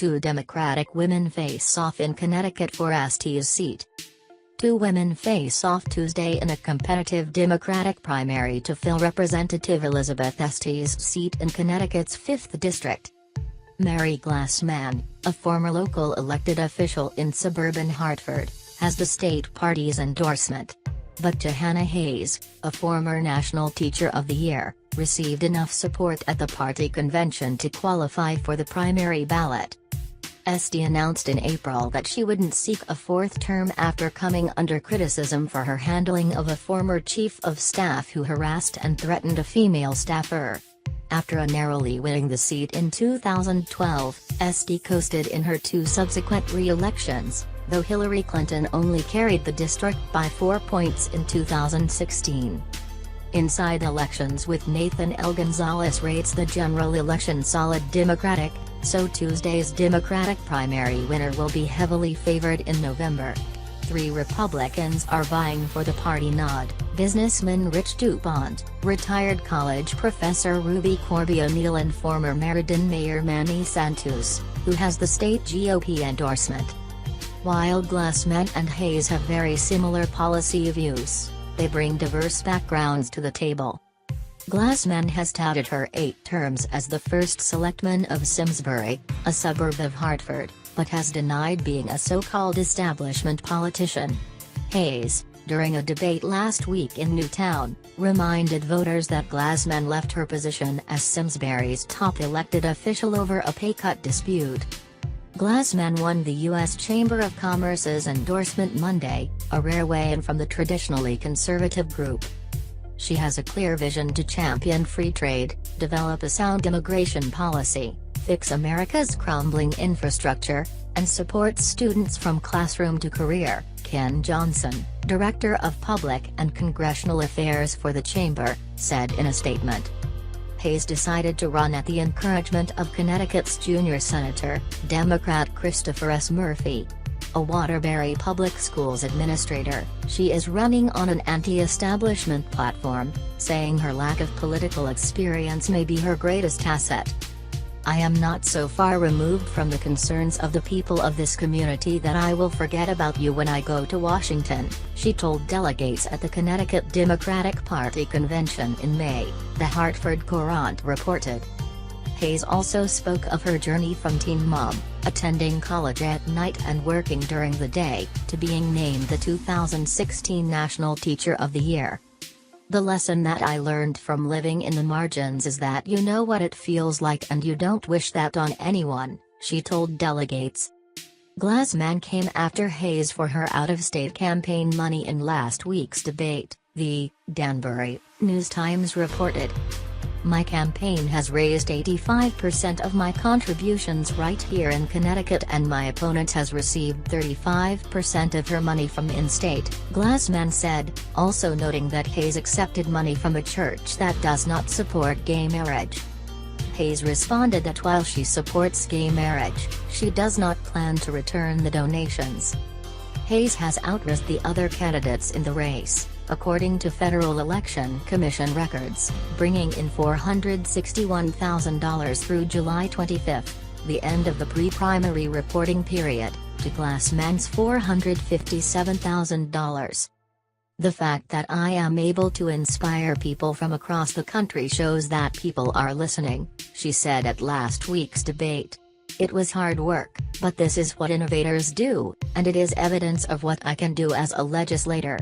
Two Democratic women face off in Connecticut for Esty's seat. Two women face off Tuesday in a competitive Democratic primary to fill Representative Elizabeth Esty's seat in Connecticut's 5th District. Mary Glassman, a former local elected official in suburban Hartford, has the state party's endorsement. But Johanna Hayes, a former National Teacher of the Year, received enough support at the party convention to qualify for the primary ballot. Esty announced in April that she wouldn't seek a fourth term after coming under criticism for her handling of a former chief of staff who harassed and threatened a female staffer. After narrowly winning the seat in 2012, Esty coasted in her two subsequent re-elections, though Hillary Clinton only carried the district by 4 points in 2016. Inside elections with Nathan L. Gonzalez rates the general election solid Democratic, so Tuesday's Democratic primary winner will be heavily favored in November. Three Republicans are vying for the party nod: businessman Rich DuPont, retired college professor Ruby Corby O'Neill and former Meriden Mayor Manny Santos, who has the state GOP endorsement. While Glassman and Hayes have very similar policy views, they bring diverse backgrounds to the table. Glassman has touted her 8 terms as the first selectman of Simsbury, a suburb of Hartford, but has denied being a so-called establishment politician. Hayes, during a debate last week in Newtown, reminded voters that Glassman left her position as Simsbury's top elected official over a pay cut dispute. Glassman won the U.S. Chamber of Commerce's endorsement Monday, a rare win from the traditionally conservative group. She has a clear vision to champion free trade, develop a sound immigration policy, fix America's crumbling infrastructure, and support students from classroom to career, Ken Johnson, Director of Public and Congressional Affairs for the Chamber, said in a statement. Hayes decided to run at the encouragement of Connecticut's junior senator, Democrat Christopher S. Murphy. A Waterbury Public Schools administrator, she is running on an anti-establishment platform, saying her lack of political experience may be her greatest asset. "I am not so far removed from the concerns of the people of this community that I will forget about you when I go to Washington," she told delegates at the Connecticut Democratic Party convention in May, the Hartford Courant reported. Hayes also spoke of her journey from teen mom, attending college at night and working during the day, to being named the 2016 National Teacher of the Year. "The lesson that I learned from living in the margins is that you know what it feels like and you don't wish that on anyone," she told delegates. Glassman came after Hayes for her out-of-state campaign money in last week's debate, the Danbury News-Times reported. "My campaign has raised 85% of my contributions right here in Connecticut and my opponent has received 35% of her money from in-state," Glassman said, also noting that Hayes accepted money from a church that does not support gay marriage. Hayes responded that while she supports gay marriage, she does not plan to return the donations. Hayes has outraised the other candidates in the race, according to Federal Election Commission records, bringing in $461,000 through July 25, the end of the pre-primary reporting period, to Glassman's $457,000. "The fact that I am able to inspire people from across the country shows that people are listening," she said at last week's debate. "It was hard work, but this is what innovators do, and it is evidence of what I can do as a legislator."